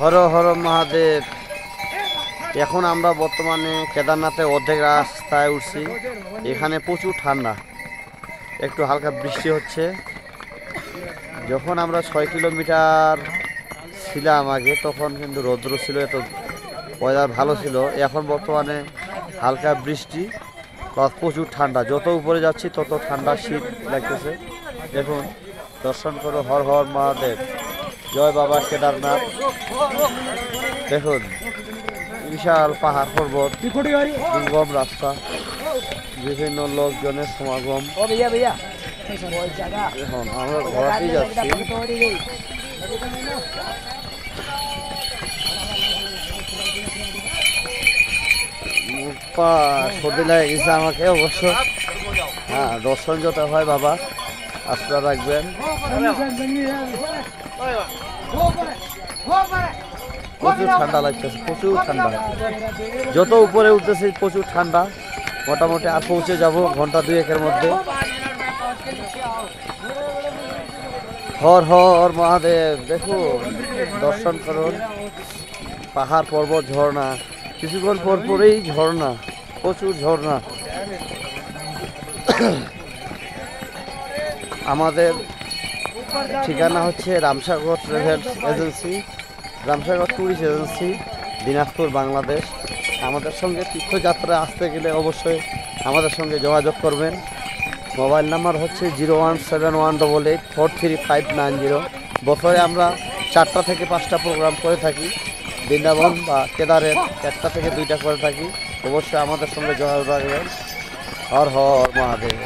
হর হর মহাদেব। এখন আমরা বর্তমানে কেদারনাথের অর্ধেক রাস্তায় উঠছি। এখানে প্রচুর ঠান্ডা, একটু হালকা বৃষ্টি হচ্ছে। যখন আমরা 6 কিলোমিটার ছিলাম আগে, তখন কিন্তু রৌদ্র ছিল, এত ওয়েদার ভালো ছিল। এখন বর্তমানে হালকা বৃষ্টি, প্রচুর ঠান্ডা। যত উপরে যাচ্ছি তত ঠান্ডা, শীত লাগতেছে। দেখুন, দর্শন করো, হর হর মহাদেব, জয় বাবা কেদারনাথ। দেখুন, বিশাল পাহাড় পর্বত, দুর্গম রাস্তা, বিভিন্ন লোকজনের সমাগম। এখন আমরা ঘোরাতেই যাচ্ছি। সর্দি লাগে গেছে আমাকে অবশ্য। হ্যাঁ, দর্শন যত হয় বাবা আশীর্বাদ রাখবেন। প্রচুর ঠান্ডা লাগতেছে, প্রচুর ঠান্ডা। যত উপরে উঠতেছে প্রচুর ঠান্ডা। মোটামুটি আর পৌঁছে যাব ঘন্টা 2-1-এর মধ্যে। হর হর মহাদেব। দেখুন, দর্শন করুন, পাহাড় পর্বত, ঝর্ণা। কিছুক্ষণ পর পরেই ঝর্ণা, প্রচুর ঝর্ণা। আমাদের ঠিকানা হচ্ছে Ramsagar travels agency, Ramsagar tourist agency, Dinajpur, Bangladesh. আমাদের সঙ্গে তীর্থযাত্রা আসতে গেলে অবশ্যই আমাদের সঙ্গে যোগাযোগ করবেন। মোবাইল নাম্বার হচ্ছে 01718843590। বছরে আমরা 4টা থেকে 5টা প্রোগ্রাম করে থাকি। বৃন্দাবন বা কেদারের 1টা থেকে 2টা করে থাকি। অবশ্যই আমাদের সঙ্গে যোগাযোগ রাখবেন। হর হর মহাদেব।